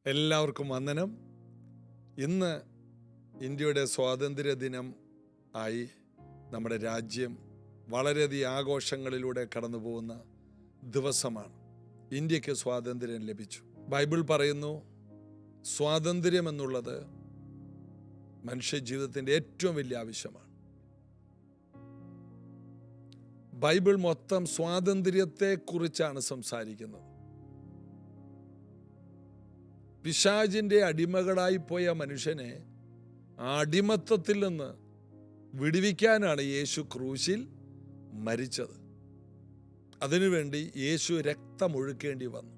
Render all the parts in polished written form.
എല്ലാവർക്കും വന്ദനം. ഇന്ന് ഇന്ത്യയുടെ സ്വാതന്ത്ര്യ ദിനം ആയി. നമ്മുടെ രാജ്യം വളരെയധികം ആഘോഷങ്ങളിലൂടെ കടന്നു പോകുന്ന ദിവസമാണ്. ഇന്ത്യക്ക് സ്വാതന്ത്ര്യം ലഭിച്ചു. ബൈബിൾ പറയുന്നു, സ്വാതന്ത്ര്യം എന്നുള്ളത് മനുഷ്യജീവിതത്തിൻ്റെ ഏറ്റവും വലിയ ആവശ്യമാണ്. ബൈബിൾ മൊത്തം സ്വാതന്ത്ര്യത്തെക്കുറിച്ചാണ് സംസാരിക്കുന്നത്. പിശാചിൻ്റെ അടിമകളായി പോയ മനുഷ്യനെ ആ അടിമത്തത്തിൽ നിന്ന് വിടുവിക്കാനാണ് യേശു ക്രൂശിൽ മരിച്ചത്. അതിനുവേണ്ടി യേശു രക്തമൊഴുക്കേണ്ടി വന്നു,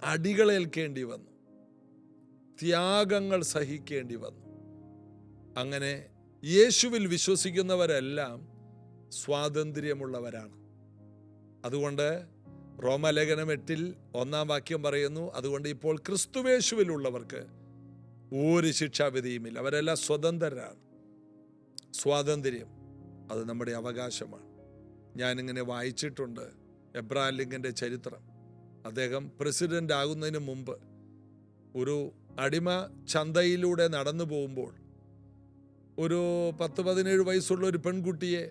അടികളേൽക്കേണ്ടി വന്നു, ത്യാഗങ്ങൾ സഹിക്കേണ്ടി വന്നു. അങ്ങനെ യേശുവിൽ വിശ്വസിക്കുന്നവരെല്ലാം സ്വാതന്ത്ര്യമുള്ളവരാണ്. അതുകൊണ്ട് റോമലേഖനം 8:1 പറയുന്നു, അതുകൊണ്ട് ഇപ്പോൾ ക്രിസ്തുവേശുവിലുള്ളവർക്ക് ഒരു ശിക്ഷാവിധിയുമില്ല, അവരെല്ലാം സ്വതന്ത്രരാണ്. സ്വാതന്ത്ര്യം അത് നമ്മുടെ അവകാശമാണ്. ഞാനിങ്ങനെ വായിച്ചിട്ടുണ്ട് എബ്രഹാം ലിങ്കൻ്റെ ചരിത്രം. അദ്ദേഹം പ്രസിഡന്റ് ആകുന്നതിന് മുമ്പ് ഒരു അടിമ ചന്തയിലൂടെ നടന്നു പോകുമ്പോൾ ഒരു 10-17 വയസ്സുള്ള ഒരു പെൺകുട്ടിയെ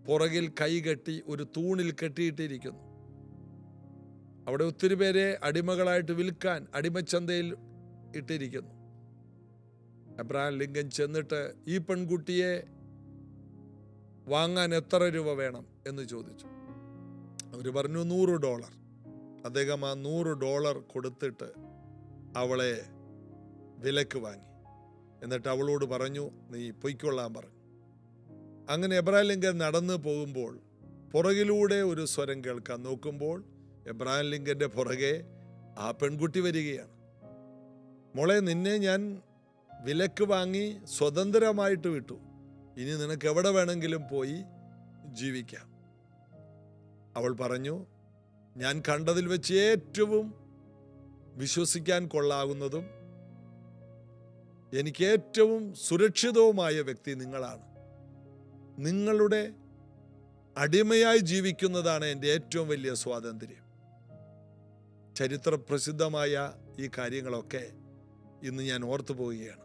പുറകിൽ കൈകെട്ടി ഒരു തൂണിൽ കെട്ടിയിട്ടിരിക്കുന്നു. അവിടെ ഒത്തിരി പേരെ അടിമകളായിട്ട് വിൽക്കാൻ അടിമച്ചന്തയിൽ ഇട്ടിരിക്കുന്നു. എബ്രഹാം ലിങ്കൻ ചെന്നിട്ട് ഈ പെൺകുട്ടിയെ വാങ്ങാൻ എത്ര രൂപ വേണം എന്ന് ചോദിച്ചു. അവർ പറഞ്ഞു $100. അദ്ദേഹം ആ $100 കൊടുത്തിട്ട് അവളെ വിലക്ക് വാങ്ങി. എന്നിട്ട് അവളോട് പറഞ്ഞു, നീ പൊയ്ക്കൊള്ളാൻ പറഞ്ഞു. അങ്ങനെ എബ്രഹാം ലിങ്കൻ നടന്നു പോകുമ്പോൾ പുറകിലൂടെ ഒരു സ്വരം കേൾക്കാൻ നോക്കുമ്പോൾ എബ്രഹാം ലിങ്കൻ്റെ പുറകെ ആ പെൺകുട്ടി വരികയാണ്. മോളെ, നിന്നെ ഞാൻ വിലക്ക് വാങ്ങി സ്വതന്ത്രമായിട്ട് വിട്ടു, ഇനി നിനക്ക് എവിടെ വേണമെങ്കിലും പോയി ജീവിക്കാം. അവൾ പറഞ്ഞു, ഞാൻ കണ്ടതിൽ വെച്ച് ഏറ്റവും വിശ്വസിക്കാൻ കൊള്ളാവുന്നതും എനിക്ക് ഏറ്റവും സുരക്ഷിതവുമായ വ്യക്തി നിങ്ങളാണ്. നിങ്ങളുടെ അടിമയായി ജീവിക്കുന്നതാണ് എൻ്റെ ഏറ്റവും വലിയ സ്വാതന്ത്ര്യം. ചരിത്ര പ്രസിദ്ധമായ ഈ കാര്യങ്ങളൊക്കെ ഇന്ന് ഞാൻ ഓർത്തു പോവുകയാണ്.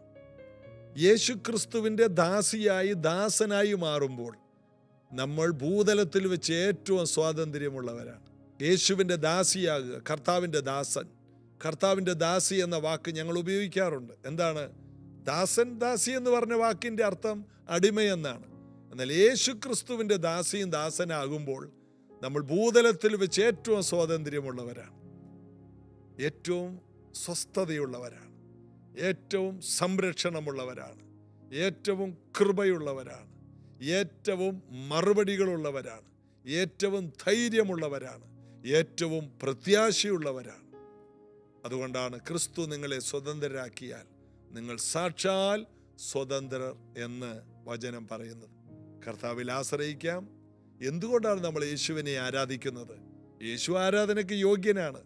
യേശുക്രിസ്തുവിൻ്റെ ദാസനായി മാറുമ്പോൾ നമ്മൾ ഭൂതലത്തിൽ വെച്ച് ഏറ്റവും സ്വാതന്ത്ര്യമുള്ളവരാണ്. യേശുവിൻ്റെ ദാസിയാകുക, കർത്താവിൻ്റെ ദാസൻ. കർത്താവിൻ്റെ ദാസി എന്ന വാക്ക് ഞങ്ങൾ ഉപയോഗിക്കാറുണ്ട്. എന്താണ് ദാസൻ? ദാസി എന്ന് പറഞ്ഞ വാക്കിൻ്റെ അർത്ഥം അടിമയെന്നാണ്. എന്നാൽ യേശുക്രിസ്തുവിൻ്റെ ദാസനാകുമ്പോൾ നമ്മൾ ഭൂതലത്തിൽ വെച്ച് ഏറ്റവും സ്വാതന്ത്ര്യമുള്ളവരാണ്, ഏറ്റവും സ്വസ്ഥതയുള്ളവരാണ്, ഏറ്റവും സംരക്ഷണമുള്ളവരാണ്, ഏറ്റവും കൃപയുള്ളവരാണ്, ഏറ്റവും മറുപടികളുള്ളവരാണ്, ഏറ്റവും ധൈര്യമുള്ളവരാണ്, ഏറ്റവും പ്രത്യാശയുള്ളവരാണ്. അതുകൊണ്ടാണ് ക്രിസ്തു നിങ്ങളെ സ്വതന്ത്രരാക്കിയാൽ നിങ്ങൾ സാക്ഷാൽ സ്വതന്ത്രർ എന്ന് വചനം പറയുന്നത്. കർത്താവിൽ ആശ്രയിക്കാം. എന്തുകൊണ്ടാണ് നമ്മൾ യേശുവിനെ ആരാധിക്കുന്നത്? യേശു ആരാധനയ്ക്ക് യോഗ്യനാണ്.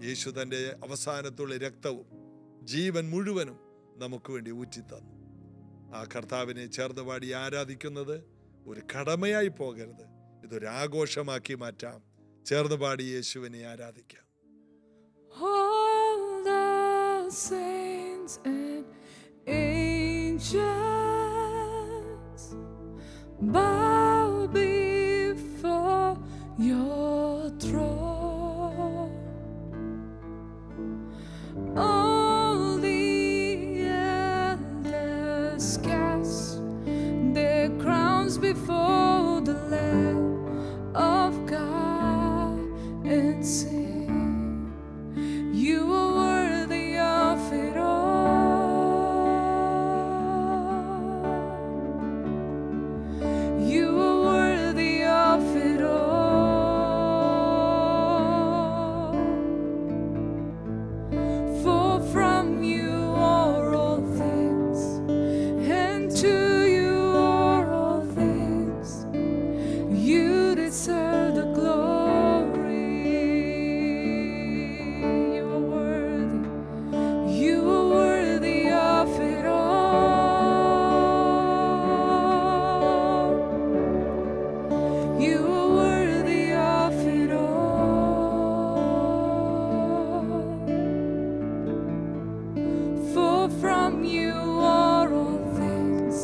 യേശു തൻ്റെ അവസാനത്തുള്ള രക്തവും ജീവൻ മുഴുവനും നമുക്ക് വേണ്ടി ഊറ്റിത്തന്നു. ആ കർത്താവിനെ ചേർന്ന് പാടി ആരാധിക്കുന്നത് ഒരു കടമയായി പോകരുത്, ഇതൊരു ആഘോഷമാക്കി മാറ്റാം. ചേർന്ന് പാടി യേശുവിനെ ആരാധിക്കാം. All the saints and angels bow before your throne. All the elders cast their crowns before the Lamb of God and sing, you are worthy of it all. For from you are all things,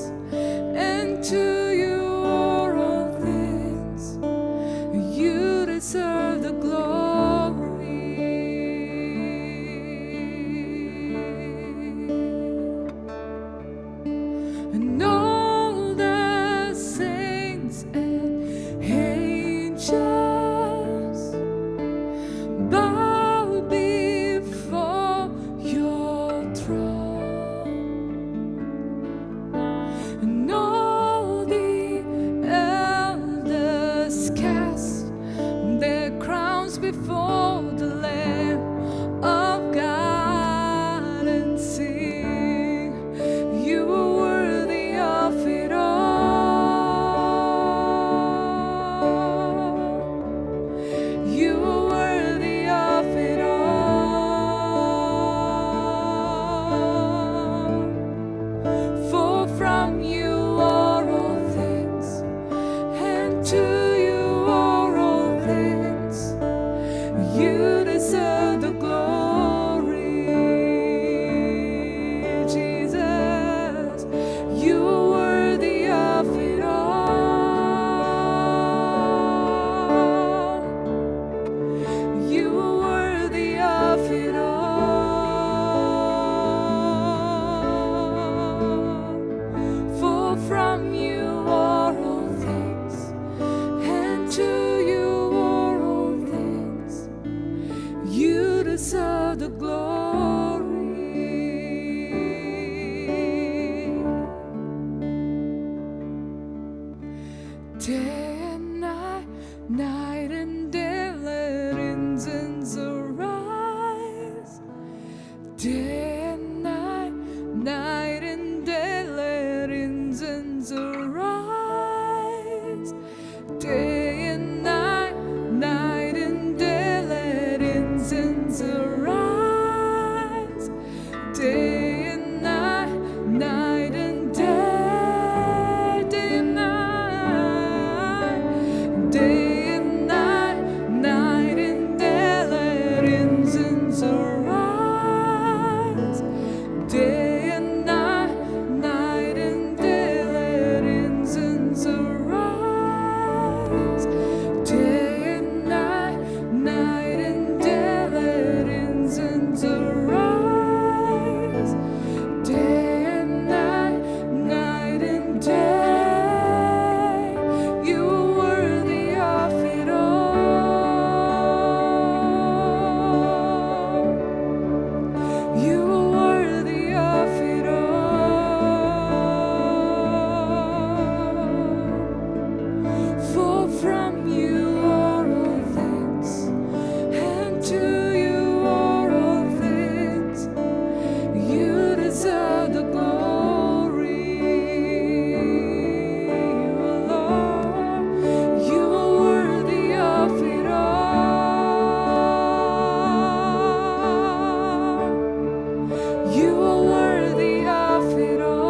and to you are all things. You deserve the glory. And all the saints and angels bow before your throne, and all the elders cast their crowns before the Lamb of God and sing, you are worthy of it all. You are worthy of it all. For from you are all things, and to you are all things. You deserve the glory, Jesus. You are worthy of it all. You are worthy of it all. For from you are all things, and to you are all things. You deserve the glory. Day and night, night and day, let incense arise. Day and night, night and day, let incense arise. Day and night, night and day, let incense arise. Day and night, night and day, day and night, day and night, night and day, let incense arise. Day and night, night and day, let incense arise. Day and night, night and day, let incense arise. Day and night, night and day. You are worthy of it all. You are worthy of it all. For from you are all things, and to you are all things. You deserve the glory, Lord. You are worthy of it all. You are worthy of it all.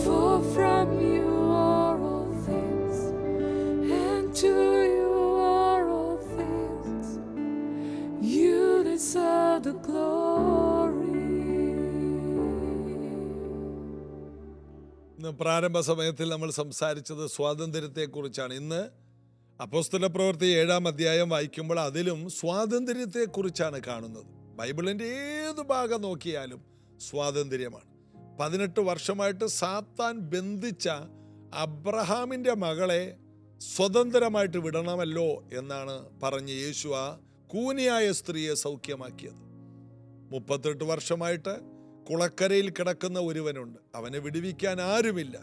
For from you are all things, and to you are all things. You deserve the glory. ഇന്ന് പ്രാരംഭ സമയത്തിൽ നമ്മൾ സംസാരിച്ചത് സ്വാതന്ത്ര്യത്തെക്കുറിച്ചാണ്. ഇന്ന് അപ്പോസ്തല പ്രവൃത്തി 7-ാം അധ്യായം വായിക്കുമ്പോൾ അതിലും സ്വാതന്ത്ര്യത്തെക്കുറിച്ചാണ് കാണുന്നത്. ബൈബിളിൻ്റെ ഏത് ഭാഗം നോക്കിയാലും സ്വാതന്ത്ര്യമാണ്. 18 വർഷമായിട്ട് സാത്താൻ ബന്ധിച്ച അബ്രഹാമിൻ്റെ മകളെ സ്വതന്ത്രമായിട്ട് വിടണമല്ലോ എന്നാണ് പറഞ്ഞ് യേശു ആ കൂനിയായ സ്ത്രീയെ സൗഖ്യമാക്കിയത്. 38 വർഷമായിട്ട് കുളക്കരയിൽ കിടക്കുന്ന ഒരുവനുണ്ട്, അവനെ വിടുവിക്കാൻ ആരുമില്ല.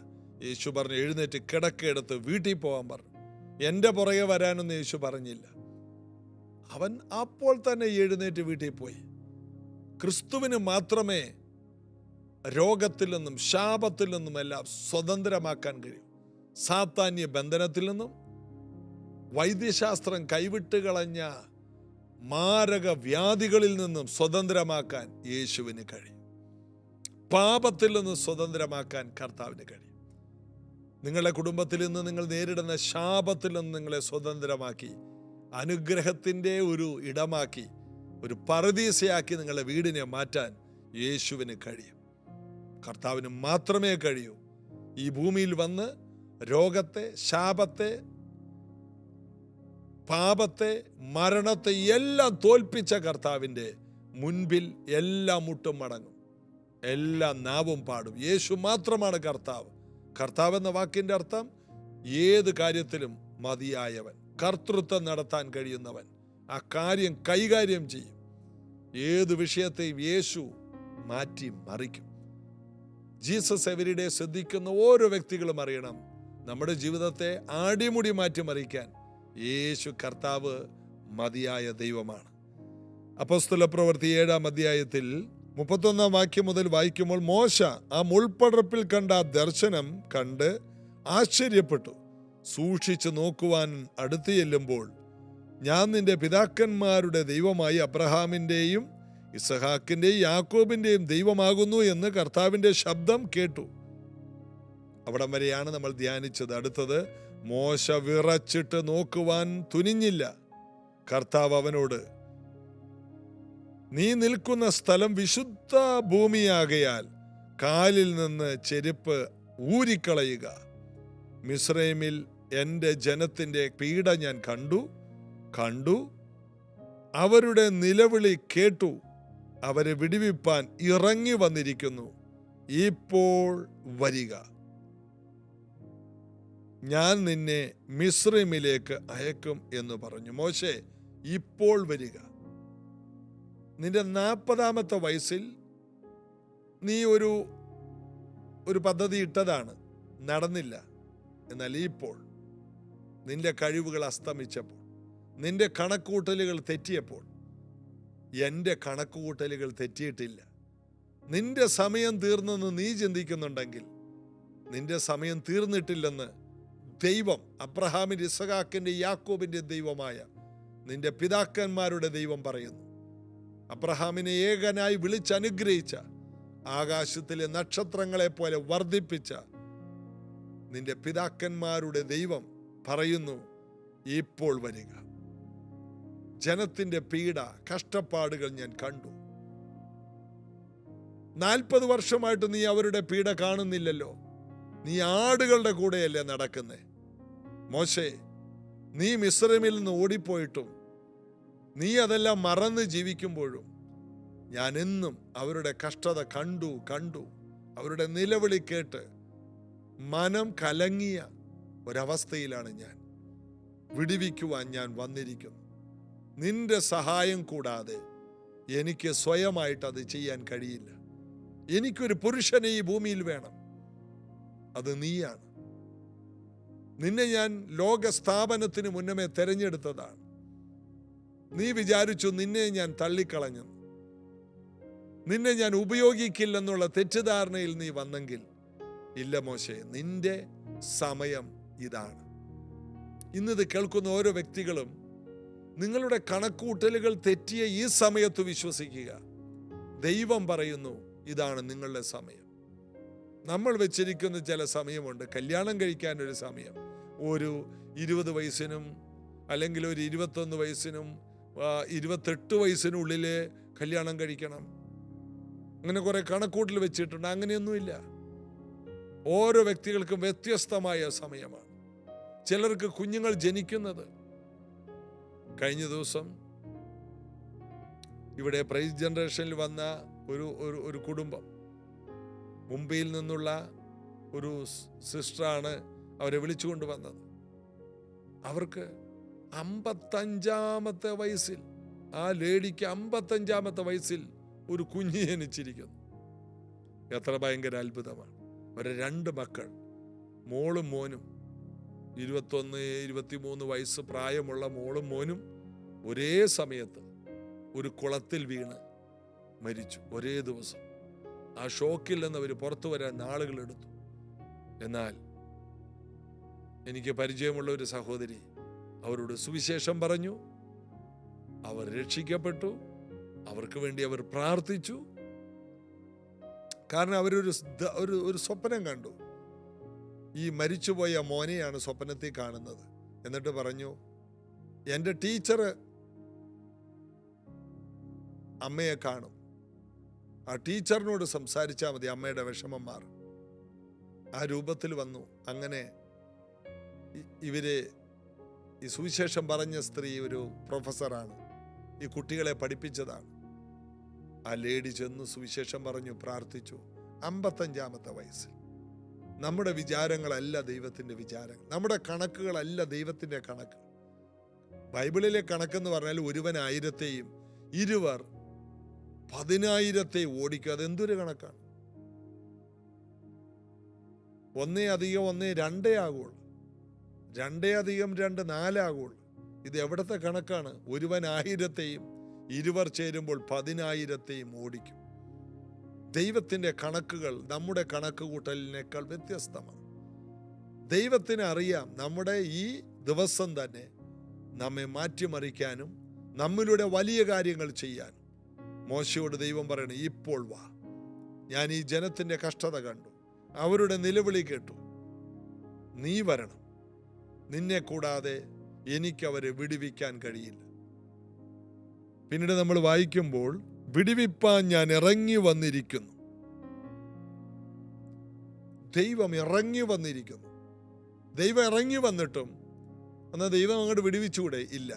യേശു പറഞ്ഞു, എഴുന്നേറ്റ് കിടക്കെടുത്ത് വീട്ടിൽ പോകാൻ പറഞ്ഞു. എൻ്റെ പുറകെ വരാനൊന്നും യേശു പറഞ്ഞില്ല. അവൻ അപ്പോൾ തന്നെ എഴുന്നേറ്റ് വീട്ടിൽ പോയി. ക്രിസ്തുവിന് മാത്രമേ രോഗത്തിൽ നിന്നും ശാപത്തിൽ നിന്നുമെല്ലാം സ്വതന്ത്രമാക്കാൻ കഴിയും. സാത്താന്യ ബന്ധനത്തിൽ നിന്നും, വൈദ്യശാസ്ത്രം കൈവിട്ട് കളഞ്ഞ മാരക വ്യാധികളിൽ നിന്നും സ്വതന്ത്രമാക്കാൻ യേശുവിന് കഴിയും. പാപത്തിൽ നിന്ന് സ്വതന്ത്രമാക്കാൻ കർത്താവിന് കഴിയും. നിങ്ങളുടെ കുടുംബത്തിൽ നിന്ന് നിങ്ങൾ നേരിടുന്ന ശാപത്തിൽ നിന്ന് നിങ്ങളെ സ്വതന്ത്രമാക്കി അനുഗ്രഹത്തിൻ്റെ ഒരു ഇടമാക്കി, ഒരു പറുദീസയാക്കി നിങ്ങളുടെ വീടിനെ മാറ്റാൻ യേശുവിന് കഴിയും. കർത്താവിന് മാത്രമേ കഴിയൂ. ഈ ഭൂമിയിൽ വന്ന് രോഗത്തെ, ശാപത്തെ, പാപത്തെ, മരണത്തെ എല്ലാം തോൽപ്പിച്ച കർത്താവിൻ്റെ മുൻപിൽ എല്ലാ മുട്ടും മടങ്ങും, എല്ലാ നാവും പാടും. യേശു മാത്രമാണ് കർത്താവ്. കർത്താവ് എന്ന വാക്കിൻ്റെ അർത്ഥം ഏത് കാര്യത്തിലും മതിയായവൻ, കർത്തൃത്വം നടത്താൻ കഴിയുന്നവൻ, ആ കാര്യം കൈകാര്യം ചെയ്യും. ഏത് വിഷയത്തെയും യേശു മാറ്റി മറിക്കും. ജീസസ് എവരിഡേ ശ്രദ്ധിക്കുന്ന ഓരോ വ്യക്തികളും അറിയണം, നമ്മുടെ ജീവിതത്തെ ആടിമുടി മാറ്റിമറിക്കാൻ യേശു കർത്താവ് മതിയായ ദൈവമാണ്. അപ്പോസ്തല പ്രവൃത്തി 7-ാം അധ്യായത്തിൽ 31-ാം വാക്യം മുതൽ വായിക്കുമ്പോൾ, മോശ ആ മുൾപ്പടർപ്പിൽ കണ്ട ആ ദർശനം കണ്ട് ആശ്ചര്യപ്പെട്ടു. സൂക്ഷിച്ചു നോക്കുവാൻ അടുത്ത് ചെല്ലുമ്പോൾ, ഞാൻ നിന്റെ പിതാക്കന്മാരുടെ ദൈവമായി അബ്രഹാമിൻ്റെയും ഇസഹാക്കിൻ്റെയും യാക്കോബിൻ്റെയും ദൈവമാകുന്നു എന്ന് കർത്താവിൻ്റെ ശബ്ദം കേട്ടു. അവിടം വരെയാണ് നമ്മൾ ധ്യാനിച്ചത്. അടുത്തത്, മോശ വിറച്ചിട്ട് നോക്കുവാൻ തുനിഞ്ഞില്ല. കർത്താവ് അവനോട്, നീ നിൽക്കുന്ന സ്ഥലം വിശുദ്ധ ഭൂമിയാകയാൽ കാലിൽ നിന്ന് ചെരുപ്പ് ഊരിക്കളയുക. മിസ്രൈമിൽ എൻ്റെ ജനത്തിൻ്റെ പീഡ ഞാൻ കണ്ടു, അവരുടെ നിലവിളി കേട്ടു. അവരെ വിടുവിപ്പാൻ ഇറങ്ങി വന്നിരിക്കുന്നു. ഇപ്പോൾ വരിക, ഞാൻ നിന്നെ മിസ്രൈമിലേക്ക് അയക്കും എന്ന് പറഞ്ഞു. മോശേ, ഇപ്പോൾ വരിക. നിന്റെ 40-ാമത്തെ വയസ്സിൽ നീ ഒരു പദ്ധതി ഇട്ടതാണ്, നടന്നില്ല. എന്നാൽ ഇപ്പോൾ നിന്റെ കഴിവുകൾ അസ്തമിച്ചപ്പോൾ, നിന്റെ കണക്കുകൂട്ടലുകൾ തെറ്റിയപ്പോൾ, എൻ്റെ കണക്കുകൂട്ടലുകൾ തെറ്റിയിട്ടില്ല. നിന്റെ സമയം തീർന്നെന്ന് നീ ചിന്തിക്കുന്നുണ്ടെങ്കിൽ, നിന്റെ സമയം തീർന്നിട്ടില്ലെന്ന് ദൈവം, അബ്രഹാമിൻ്റെ, ഇസഹാക്കിൻ്റെ, യാക്കോബിൻ്റെ ദൈവമായ നിന്റെ പിതാക്കന്മാരുടെ ദൈവം പറയുന്നു. അബ്രഹാമിനെ ഏകനായി വിളിച്ചനുഗ്രഹിച്ച, ആകാശത്തിലെ നക്ഷത്രങ്ങളെ പോലെ വർദ്ധിപ്പിച്ച നിന്റെ പിതാക്കന്മാരുടെ ദൈവം പറയുന്നു, ഇപ്പോൾ വരിക. ജനത്തിന്റെ പീഡ, കഷ്ടപ്പാടുകൾ ഞാൻ കണ്ടു. 40 വർഷമായിട്ട് നീ അവരുടെ പീഡ കാണുന്നില്ലല്ലോ. നീ ആടുകളുടെ കൂടെയല്ലേ നടക്കുന്നേ? മോശേ, നീ മിസ്രൈമിൽ നിന്ന് ഓടിപ്പോയിട്ടും നീ അതെല്ലാം മറന്ന് ജീവിക്കുമ്പോഴും ഞാൻ എന്നും അവരുടെ കഷ്ടത കണ്ടു. അവരുടെ നിലവിളി കേട്ട് മനം കലങ്ങിയ ഒരവസ്ഥയിലാണ് ഞാൻ. വിടുവിക്കുവാൻ ഞാൻ വന്നിരിക്കുന്നു. നിന്റെ സഹായം കൂടാതെ എനിക്ക് സ്വയമായിട്ട് അത് ചെയ്യാൻ കഴിയില്ല. എനിക്കൊരു പുരുഷനെ ഈ ഭൂമിയിൽ വേണം, അത് നീയാണ്. നിന്നെ ഞാൻ ലോകസ്ഥാപനത്തിന് മുന്നമേ തെരഞ്ഞെടുത്തതാണ്. നീ വിചാരിച്ചു നിന്നെ ഞാൻ തള്ളിക്കളഞ്ഞു, നിന്നെ ഞാൻ ഉപയോഗിക്കില്ലെന്നുള്ള തെറ്റിദ്ധാരണയിൽ നീ വന്നെങ്കിൽ, ഇല്ല മോശേ, നിന്റെ സമയം ഇതാണ്. ഇന്നിത് കേൾക്കുന്ന ഓരോ വ്യക്തികളും നിങ്ങളുടെ കണക്കൂട്ടലുകൾ തെറ്റിയ ഈ സമയത്ത് വിശ്വസിക്കുക. ദൈവം പറയുന്നു, ഇതാണ് നിങ്ങളുടെ സമയം. നമ്മൾ വെച്ചിരിക്കുന്ന ചില സമയമുണ്ട്. കല്യാണം കഴിക്കാനൊരു സമയം, ഒരു 20 വയസ്സിനും അല്ലെങ്കിൽ ഒരു 21 വയസ്സിനും 28 വയസ്സിനുള്ളിൽ കല്യാണം കഴിക്കണം. അങ്ങനെ കുറെ കണക്കൂട്ടൽ വെച്ചിട്ടുണ്ട്. അങ്ങനെയൊന്നുമില്ല. ഓരോ വ്യക്തികൾക്കും വ്യത്യസ്തമായ സമയമാണ്. ചിലർക്ക് കുഞ്ഞുങ്ങൾ ജനിക്കുന്നത്, കഴിഞ്ഞ ദിവസം ഇവിടെ പ്രൈസ് ജനറേഷനിൽ വന്ന ഒരു കുടുംബം, മുംബൈയിൽ നിന്നുള്ള ഒരു സിസ്റ്ററാണ് അവരെ വിളിച്ചുകൊണ്ട് വന്നത്. അവർക്ക് 55-ാമത്തെ വയസ്സിൽ, ആ ലേഡിക്ക് 55-ാമത്തെ വയസ്സിൽ ഒരു കുഞ്ഞ് ജനിച്ചിരിക്കുന്നു. എത്ര ഭയങ്കര അത്ഭുതമാണ്. അവരെ 2 മക്കൾ, മോളും മോനും, 21-23 വയസ്സ് പ്രായമുള്ള മോളും മോനും ഒരേ സമയത്ത് ഒരു കുളത്തിൽ വീണ് മരിച്ചു. ഒരേ ദിവസം. ആ ഷോക്കിൽ നിന്ന് അവർ പുറത്തു വരാൻ നാളുകളെടുത്തു. എന്നാൽ എനിക്ക് പരിചയമുള്ള ഒരു സഹോദരി അവരോട് സുവിശേഷം പറഞ്ഞു. അവർ രക്ഷിക്കപ്പെട്ടു. അവർക്ക് വേണ്ടി അവർ പ്രാർത്ഥിച്ചു. കാരണം അവരൊരു സ്വപ്നം കണ്ടു. ഈ മരിച്ചുപോയ മോനെയാണ് സ്വപ്നത്തിൽ കാണുന്നത്. എന്നിട്ട് പറഞ്ഞു, എൻ്റെ ടീച്ചർ അമ്മയെ കാണും. ആ ടീച്ചറിനോട് സംസാരിച്ചാൽ മതി, അമ്മയുടെ വിഷമം മാറും. ആ രൂപത്തിൽ വന്നു. അങ്ങനെ ഇവര് ഈ സുവിശേഷം പറഞ്ഞ സ്ത്രീ ഒരു പ്രൊഫസറാണ്, ഈ കുട്ടികളെ പഠിപ്പിച്ചതാണ്. ആ ലേഡി ചെന്ന് സുവിശേഷം പറഞ്ഞു, പ്രാർത്ഥിച്ചു. 55-ാമത്തെ വയസ്സിൽ. നമ്മുടെ വിചാരങ്ങളല്ല ദൈവത്തിൻ്റെ വിചാരങ്ങൾ, നമ്മുടെ കണക്കുകളല്ല ദൈവത്തിൻ്റെ കണക്ക്. ബൈബിളിലെ കണക്കെന്ന് പറഞ്ഞാൽ ഒരുവൻ 1000-ത്തെയും ഇരുവർ 10,000-ത്തെയും ഓടിക്കും. അതെന്തൊരു കണക്കാണ്! 1 + 1 2 ആകുള്ളൂ, 2 + 2 4 ആകുള്ളൂ. ഇത് എവിടത്തെ കണക്കാണ്? ഒരുവൻ 1000-ത്തെയും ഇരുവർ ചേരുമ്പോൾ 10,000-ത്തെയും ഓടിക്കും. ദൈവത്തിൻ്റെ കണക്കുകൾ നമ്മുടെ കണക്ക് കൂട്ടലിനേക്കാൾ വ്യത്യസ്തമാണ്. ദൈവത്തിന് അറിയാം നമ്മുടെ ഈ ദിവസം തന്നെ നമ്മെ മാറ്റിമറിക്കാനും നമ്മിലൂടെ വലിയ കാര്യങ്ങൾ ചെയ്യാനും. മോശയോട് ദൈവം പറയണം, ഇപ്പോൾ വാ, ഞാൻ ഈ ജനത്തിൻ്റെ കഷ്ടത കണ്ടു, അവരുടെ നിലവിളി കേട്ടു, നീ വരണം, നിന്നെ കൂടാതെ എനിക്കവരെ വിടുവിക്കാൻ കഴിയില്ല. പിന്നീട് നമ്മൾ വായിക്കുമ്പോൾ, വിടുവിപ്പാൻ ഞാൻ ഇറങ്ങി വന്നിരിക്കുന്നു. ദൈവം ഇറങ്ങി വന്നിരിക്കുന്നു. ദൈവം ഇറങ്ങി വന്നിട്ടും എന്നാൽ ദൈവം അങ്ങോട്ട് വിടുവിച്ചുകൂടെ? ഇല്ല.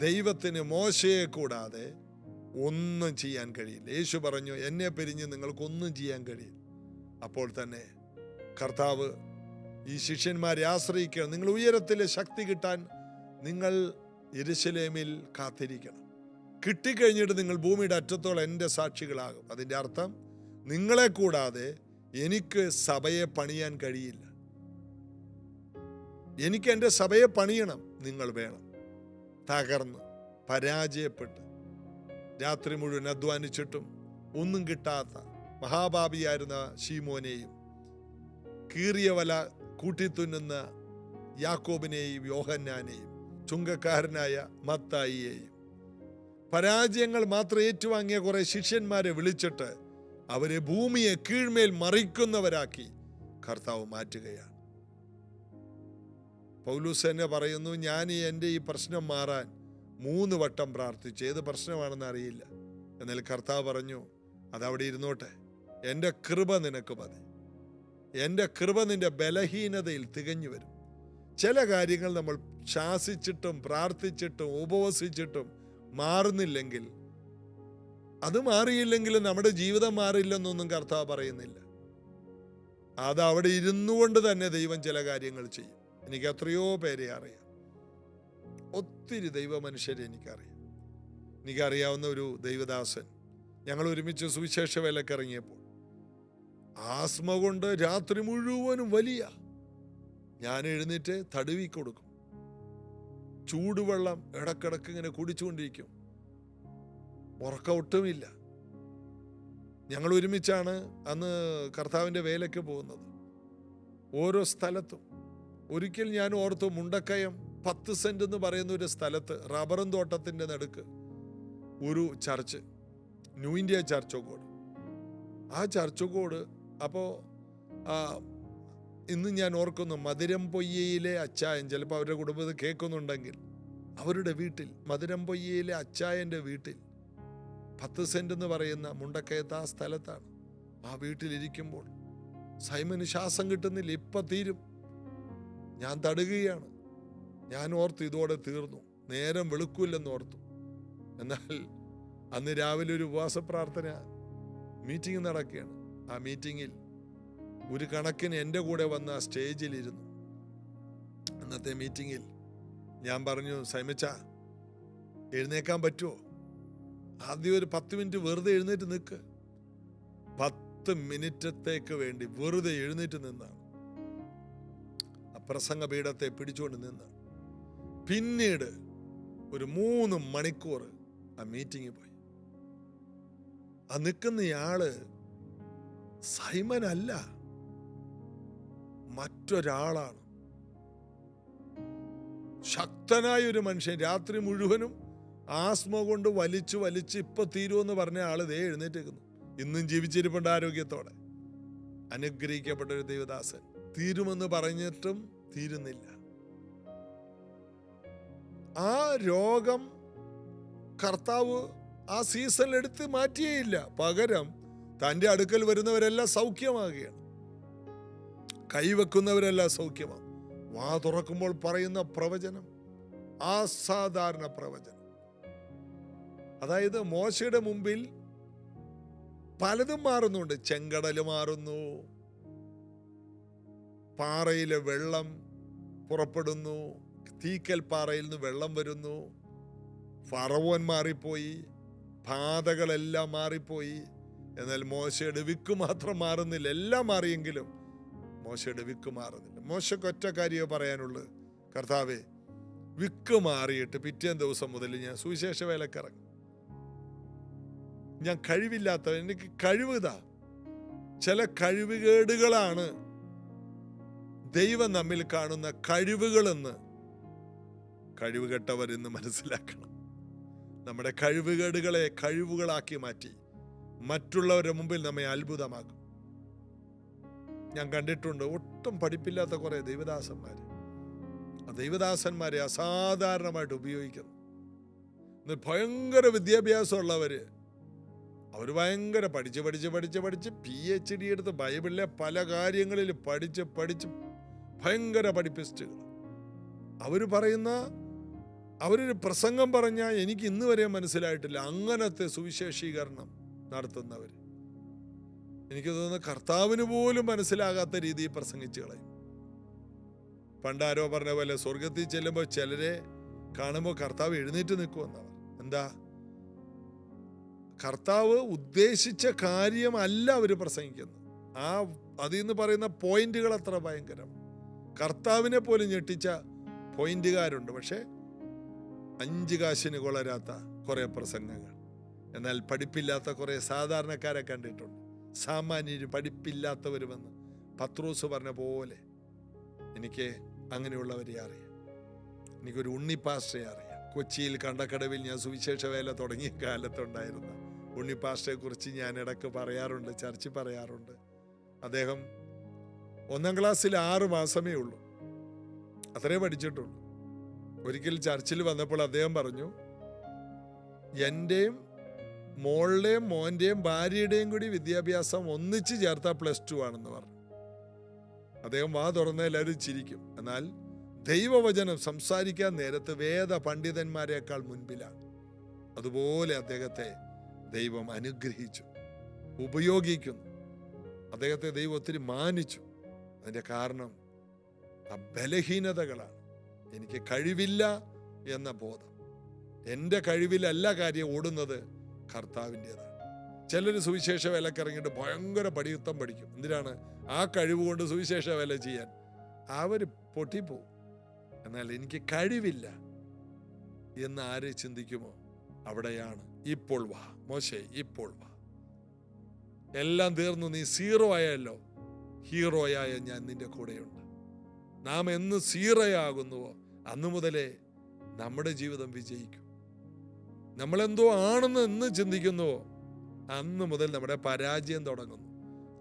ദൈവത്തിന് മോശയെ കൂടാതെ ഒന്നും ചെയ്യാൻ കഴിയില്ല. യേശു പറഞ്ഞു, എന്നെ പിരിഞ്ഞ് നിങ്ങൾക്കൊന്നും ചെയ്യാൻ കഴിയില്ല. അപ്പോൾ തന്നെ കർത്താവ് ഈ ശിഷ്യന്മാരെ ആശ്രയിക്കണം. നിങ്ങൾ ഉയരത്തിലെ ശക്തി കിട്ടാൻ നിങ്ങൾ യെരൂശലേമിൽ കാത്തിരിക്കണം. കിട്ടിക്കഴിഞ്ഞിട്ട് നിങ്ങൾ ഭൂമിയുടെ അറ്റത്തോളം എൻ്റെ സാക്ഷികളാകും. അതിൻ്റെ അർത്ഥം, നിങ്ങളെ കൂടാതെ എനിക്ക് സഭയെ പണിയാൻ കഴിയില്ല. എനിക്ക് എൻ്റെ സഭയെ പണിയണം, നിങ്ങൾ വേണം. തകർന്ന് പരാജയപ്പെട്ട് രാത്രി മുഴുവൻ അധ്വാനിച്ചിട്ടും ഒന്നും കിട്ടാത്ത മഹാപാപിയായിരുന്ന ശീമോനെയും കീറിയ വല കൂട്ടിത്തുന്നുന്ന യാക്കോബിനെയും യോഹന്നാനെയും ചുങ്കക്കാരനായ മത്തായിയെയും പരാജയങ്ങൾ മാത്രം ഏറ്റുവാങ്ങിയ കുറെ ശിഷ്യന്മാരെ വിളിച്ചിട്ട് അവരെ ഭൂമിയെ കീഴ്മേൽ മറിക്കുന്നവരാക്കി കർത്താവ് മാറ്റുകയാണ്. പൗലൂസ് തന്നെ പറയുന്നു, ഞാൻ എൻ്റെ ഈ പ്രശ്നം മാറാൻ 3 വട്ടം പ്രാർത്ഥിച്ചു, ഏത് പ്രശ്നമാണെന്ന് അറിയില്ല. എന്നാൽ കർത്താവ് പറഞ്ഞു, അതവിടെ ഇരുന്നോട്ടെ, എൻ്റെ കൃപ നിനക്ക് മതി. എൻ്റെ കൃപ നിന്റെ ബലഹീനതയിൽ തികഞ്ഞു വരും. ചില കാര്യങ്ങൾ നമ്മൾ ശാസിച്ചിട്ടും പ്രാർത്ഥിച്ചിട്ടും ഉപവസിച്ചിട്ടും മാറുന്നില്ലെങ്കിൽ, അത് മാറിയില്ലെങ്കിലും നമ്മുടെ ജീവിതം മാറില്ലെന്നൊന്നും കർത്താവ് പറയുന്നില്ല. അത് അവിടെ ഇരുന്നു കൊണ്ട് തന്നെ ദൈവം ചില കാര്യങ്ങൾ ചെയ്യും. എനിക്ക് എത്രയോ പേരെ അറിയാം, ഒത്തിരി ദൈവ മനുഷ്യരെ എനിക്കറിയാം. എനിക്കറിയാവുന്ന ഒരു ദൈവദാസൻ, ഞങ്ങൾ ഒരുമിച്ച് സുവിശേഷ വേലയ്ക്ക് ഇറങ്ങിയപ്പോൾ ആസ്മ കൊണ്ട് രാത്രി മുഴുവനും വലിയ, ഞാൻ എഴുന്നേറ്റ് തടുവി കൊടുക്കും. ചൂടുവെള്ളം ഇടക്കിടക്ക് ഇങ്ങനെ കുടിച്ചുകൊണ്ടിരിക്കും, ഉറക്കം ഒട്ടുമില്ല. ഞങ്ങൾ ഒരുമിച്ചാണ് അന്ന് കർത്താവിൻ്റെ വേലയ്ക്ക് പോകുന്നത്. ഓരോ സ്ഥലത്തും ഒരിക്കൽ ഞാൻ ഓർത്തു, മുണ്ടക്കയം 10 സെന്റ് എന്ന് പറയുന്ന ഒരു സ്ഥലത്ത് റബ്ബറും തോട്ടത്തിൻ്റെ നടുക്ക് ഒരു ചർച്ച്, ന്യൂ ഇന്ത്യ ചർച്ചോക്കോട്. ആ ചർച്ചോക്കോട് അപ്പോൾ ഇന്ന് ഞാൻ ഓർക്കുന്നു, മധുരം പൊയ്യയിലെ അച്ചായൻ, ചിലപ്പോൾ അവരുടെ കുടുംബത്തിൽ കേൾക്കുന്നുണ്ടെങ്കിൽ, അവരുടെ വീട്ടിൽ, മധുരം പൊയ്യയിലെ അച്ചായൻ്റെ വീട്ടിൽ 10 സെന്റ് എന്ന് പറയുന്ന മുണ്ടക്കയത്ത് ആ സ്ഥലത്താണ്. ആ വീട്ടിലിരിക്കുമ്പോൾ സൈമന് ശ്വാസം കിട്ടുന്നില്ല, ഇപ്പം തീരും. ഞാൻ തടുകയാണ്. ഞാൻ ഓർത്തു, ഇതോടെ തീർന്നു, നേരം വെളുക്കൂല്ലെന്ന് ഓർത്തു. എന്നാൽ അന്ന് രാവിലെ ഒരു ഉപവാസ പ്രാർത്ഥന മീറ്റിംഗ് നടക്കുകയാണ്. ആ മീറ്റിങ്ങിൽ ഒരു കണക്കിന് എൻ്റെ കൂടെ വന്ന ആ സ്റ്റേജിലിരുന്നു. അന്നത്തെ മീറ്റിങ്ങിൽ ഞാൻ പറഞ്ഞു, സൈമച്ച എഴുന്നേക്കാൻ പറ്റുമോ? ആദ്യം ഒരു 10 മിനിറ്റ് വെറുതെ എഴുന്നേറ്റ് നിൽക്ക്. 10 മിനിറ്റത്തേക്ക് വേണ്ടി വെറുതെ എഴുന്നേറ്റ് നിന്നാണ് ആ പ്രസംഗ പീഠത്തെ പിടിച്ചുകൊണ്ട് നിന്ന്. പിന്നീട് ഒരു 3 മണിക്കൂർ ആ മീറ്റിങ്ങിൽ പോയി. ആ നിൽക്കുന്നയാള് സൈമൻ അല്ല, മറ്റൊരാളാണ്. ശക്തനായ ഒരു മനുഷ്യൻ. രാത്രി മുഴുവനും ആസ്മ കൊണ്ട് വലിച്ചു ഇപ്പൊ തീരുമെന്ന് പറഞ്ഞ ആള് ദേ എഴുന്നേറ്റേക്കുന്നു. ഇന്നും ജീവിച്ചിരിപ്പുണ്ട് ആരോഗ്യത്തോടെ. അനുഗ്രഹിക്കപ്പെട്ട ഒരു ദൈവദാസൻ. തീരുമെന്ന് പറഞ്ഞിട്ടും തീരുന്നില്ല. ആ രോഗം കർത്താവ് ആ സീസണിൽ എടുത്ത് മാറ്റിയേയില്ല. പകരം തൻ്റെ അടുക്കൽ വരുന്നവരെല്ലാം സൗഖ്യമാകുകയാണ്. കൈവെക്കുന്നവരെല്ലാം സൗഖ്യമാകും. വാ തുറക്കുമ്പോൾ പറയുന്ന പ്രവചനം അസാധാരണ പ്രവചനം. അതായത് മോശയുടെ മുമ്പിൽ പലതും മാറുന്നുണ്ട്. ചെങ്കടൽ മാറുന്നു, പാറയിലെ വെള്ളം പുറപ്പെടുന്നു, തീക്കൽ പാറയിൽ നിന്ന് വെള്ളം വരുന്നു, ഫറവോൻ മാറിപ്പോയി, പാതകളെല്ലാം മാറിപ്പോയി. എന്നാൽ മോശയുടെ വിക്ക് മാത്രം മാറുന്നില്ല. എല്ലാം മാറിയെങ്കിലും മോശയുടെ വിക്ക് മാറുന്നില്ല. മോശയ്ക്ക് ഒറ്റ കാര്യമേ പറയാനുള്ളൂ, കർത്താവേ, വിക്ക് മാറിയിട്ട് പിറ്റേ ദിവസം മുതൽ ഞാൻ സുവിശേഷ വേലക്കിറങ്ങും. ഞാൻ കഴിവില്ലാത്തവൻ, എനിക്ക് കഴിവുതാ. ചില കഴിവുകേടുകളാണ് ദൈവം നമ്മിൽ കാണുന്ന കഴിവുകളെന്ന് കഴിവുകെട്ടവരെന്ന് മനസ്സിലാക്കണം. നമ്മുടെ കഴിവുകേടുകളെ കഴിവുകളാക്കി മാറ്റി മറ്റുള്ളവരുടെ മുമ്പിൽ നമ്മെ അത്ഭുതമാക്കും. ഞാൻ കണ്ടിട്ടുണ്ട് ഒട്ടും പഠിപ്പില്ലാത്ത കുറെ ദൈവദാസന്മാര്. ആ ദൈവദാസന്മാരെ അസാധാരണമായിട്ട് ഉപയോഗിക്കുന്നു. ഭയങ്കര വിദ്യാഭ്യാസമുള്ളവര്, അവർ ഭയങ്കര പഠിച്ച് PhD എടുത്ത് ബൈബിളിലെ പല കാര്യങ്ങളിൽ പഠിച്ച് ഭയങ്കര പഠിപ്പിസ്റ്റുകൾ. അവരൊരു പ്രസംഗം പറഞ്ഞാൽ എനിക്ക് ഇന്ന് വരെ മനസ്സിലായിട്ടില്ല. അങ്ങനത്തെ സുവിശേഷീകരണം നടത്തുന്നവർ, എനിക്ക് തോന്നുന്നു കർത്താവിന് പോലും മനസ്സിലാകാത്ത രീതിയിൽ പ്രസംഗിച്ചു കളയും. പണ്ടാരോ പറഞ്ഞ പോലെ സ്വർഗത്തിൽ ചെല്ലുമ്പോൾ ചിലരെ കാണുമ്പോൾ കർത്താവ് എഴുന്നേറ്റ് നിൽക്കുമെന്നവർ. എന്താ? കർത്താവ് ഉദ്ദേശിച്ച കാര്യമല്ല അവർ പ്രസംഗിക്കുന്നത്. അതിൽ നിന്ന് പറയുന്ന പോയിന്റുകൾ അത്ര ഭയങ്കരം. കർത്താവിനെ പോലും ഞെട്ടിച്ച പോയിന്റുകാരുണ്ട്. പക്ഷെ 5 കാശിന് കൊളരാത്ത കുറെ പ്രസംഗങ്ങൾ. എന്നാൽ പഠിപ്പില്ലാത്ത കുറെ സാധാരണക്കാരെ കണ്ടിട്ടുണ്ട്. സാമാന്യര്, പഠിപ്പില്ലാത്തവരുമെന്ന് പത്രോസ് പറഞ്ഞ പോലെ എനിക്ക് അങ്ങനെയുള്ളവരെ അറിയാം. എനിക്കൊരു ഉണ്ണിപ്പാസ്റ്ററെ അറിയാം. കൊച്ചിയിൽ കണ്ടക്കടവിൽ ഞാൻ സുവിശേഷ വേല തുടങ്ങിയ കാലത്തുണ്ടായിരുന്ന ഉണ്ണിപ്പാസ്റ്ററെ കുറിച്ച് ഞാൻ ഇടയ്ക്ക് പറയാറുണ്ട്, ചർച്ച പറയാറുണ്ട്. അദ്ദേഹം 1ാം ക്ലാസ്സിൽ 6 മാസമേ ഉള്ളൂ, അത്രേ പഠിച്ചിട്ടുള്ളൂ. ഒരിക്കൽ ചർച്ചിൽ വന്നപ്പോൾ അദ്ദേഹം പറഞ്ഞു, എൻ്റെയും മോളുടെയും മോൻ്റെയും ഭാര്യയുടെയും കൂടി വിദ്യാഭ്യാസം ഒന്നിച്ച് ചേർത്താൽ +2 ആണെന്ന് പറഞ്ഞു. അദ്ദേഹം വാ തുറന്ന എല്ലാവരും ചിരിക്കും. എന്നാൽ ദൈവവചനം സംസാരിക്കാൻ നേരത്ത് വേദ പണ്ഡിതന്മാരെക്കാൾ മുൻപിലാണ്. അതുപോലെ അദ്ദേഹത്തെ ദൈവം അനുഗ്രഹിച്ചു, ഉപയോഗിക്കുന്നു. അദ്ദേഹത്തെ ദൈവം ഒത്തിരി മാനിച്ചു. അതിൻ്റെ കാരണം ആ ബലഹീനതകളാണ്. എനിക്ക് കഴിവില്ല എന്ന ബോധം. എൻ്റെ കഴിവിലല്ല കാര്യം ഓടുന്നത്, കർത്താവിൻ്റെതാണ്. ചിലർ സുവിശേഷ വേലക്കിറങ്ങിയിട്ട് ഭയങ്കര പഠിത്തം പഠിക്കും. എന്തിനാണ്? ആ കഴിവ് കൊണ്ട് സുവിശേഷ വേല ചെയ്യാൻ. അവർ പൊട്ടിപ്പോവും. എന്നാൽ എനിക്ക് കഴിവില്ല എന്ന് ആര് ചിന്തിക്കുമോ അവിടെയാണ് ഇപ്പോൾ വാ മോശേ, ഇപ്പോൾ വാ, എല്ലാം തീർന്നു, നീ 0 ആയല്ലോ, ഹീറോയായ ഞാൻ നിന്റെ കൂടെയുണ്ട്. നാം എന്ന് 0 ആകുന്നുവോ അന്നു മുതലേ നമ്മുടെ ജീവിതം വിജയിക്കും. നമ്മളെന്തോ ആണെന്ന് എന്ന് ചിന്തിക്കുന്നുവോ അന്ന് മുതൽ നമ്മുടെ പരാജയം തുടങ്ങുന്നു.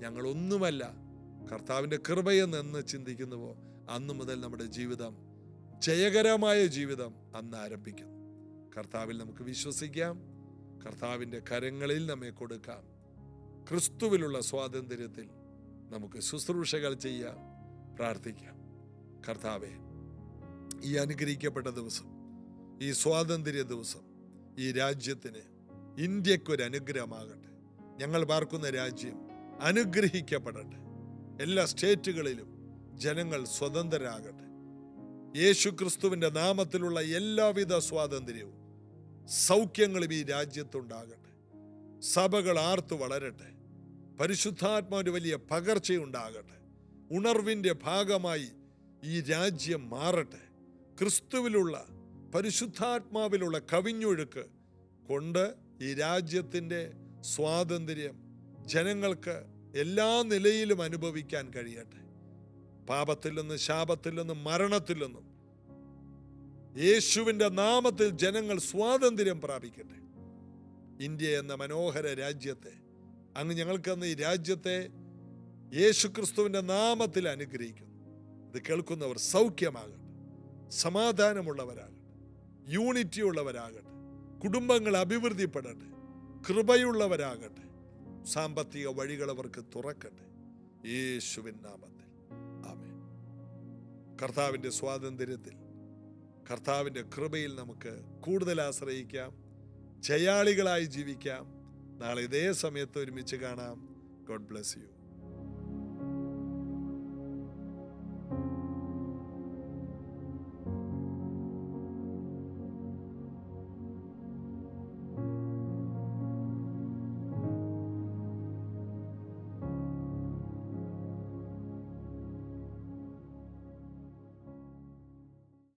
ഞങ്ങളൊന്നുമല്ല, കർത്താവിൻ്റെ കൃപയെന്ന് ചിന്തിക്കുന്നുവോ അന്നു മുതൽ നമ്മുടെ ജീവിതം, ജയകരമായ ജീവിതം അന്ന് ആരംഭിക്കുന്നു. കർത്താവിൽ നമുക്ക് വിശ്വസിക്കാം, കർത്താവിൻ്റെ കരങ്ങളിൽ നമ്മെ കൊടുക്കാം. ക്രിസ്തുവിലുള്ള സ്വാതന്ത്ര്യത്തിൽ നമുക്ക് ശുശ്രൂഷകൾ ചെയ്യാം, പ്രാർത്ഥിക്കാം. കർത്താവേ, ഈ അനുഗ്രഹിക്കപ്പെട്ട ദിവസം, ഈ സ്വാതന്ത്ര്യ ദിവസം ഈ രാജ്യത്തിന്, ഇന്ത്യക്കൊരു അനുഗ്രഹമാകട്ടെ. ഞങ്ങൾ പാർക്കുന്ന രാജ്യം അനുഗ്രഹിക്കപ്പെടട്ടെ. എല്ലാ സ്റ്റേറ്റുകളിലും ജനങ്ങൾ സ്വതന്ത്രരാകട്ടെ. യേശു ക്രിസ്തുവിൻ്റെ നാമത്തിലുള്ള എല്ലാവിധ സ്വാതന്ത്ര്യവും സൗഖ്യങ്ങളും ഈ രാജ്യത്തുണ്ടാകട്ടെ. സഭകൾ ആർത്തു വളരട്ടെ. പരിശുദ്ധാത്മാവിൻ്റെ വലിയ പകർച്ചയുണ്ടാകട്ടെ. ഉണർവിൻ്റെ ഭാഗമായി ഈ രാജ്യം മാറട്ടെ. ക്രിസ്തുവിലുള്ള, പരിശുദ്ധാത്മാവിലുള്ള കവിഞ്ഞൊഴുക്ക് കൊണ്ട് ഈ രാജ്യത്തിൻ്റെ സ്വാതന്ത്ര്യം ജനങ്ങൾക്ക് എല്ലാ നിലയിലും അനുഭവിക്കാൻ കഴിയട്ടെ. പാപത്തിൽ നിന്ന്, ശാപത്തിൽ നിന്നും, മരണത്തിൽ നിന്നും യേശുവിൻ്റെ നാമത്തിൽ ജനങ്ങൾ സ്വാതന്ത്ര്യം പ്രാപിക്കട്ടെ. ഇന്ത്യ എന്ന മനോഹര രാജ്യത്തെ അങ്ങ് ഞങ്ങൾക്കന്ന് ഈ രാജ്യത്തെ യേശു ക്രിസ്തുവിൻ്റെ നാമത്തിൽ അനുഗ്രഹിക്കുന്നു. ഇത് കേൾക്കുന്നവർ സൗഖ്യമാകട്ടെ, സമാധാനമുള്ളവരാകട്ടെ. യൂണിറ്റി ഉള്ളവരാകട്ടെ, കുടുംബങ്ങൾ അഭിവൃദ്ധിപ്പെടട്ടെ, കൃപയുള്ളവരാകട്ടെ, സാമ്പത്തിക വഴികൾ അവർക്ക് തുറക്കട്ടെ, യേശുവിൻ നാമത്തിൽ ആമേൻ. കർത്താവിൻ്റെ സ്വാതന്ത്ര്യത്തിൽ, കർത്താവിൻ്റെ കൃപയിൽ നമുക്ക് കൂടുതൽ ആശ്രയിക്കാം, ജയാളികളായി ജീവിക്കാം. നാളെ ഇതേ സമയത്ത് ഒരുമിച്ച് കാണാം. God bless you.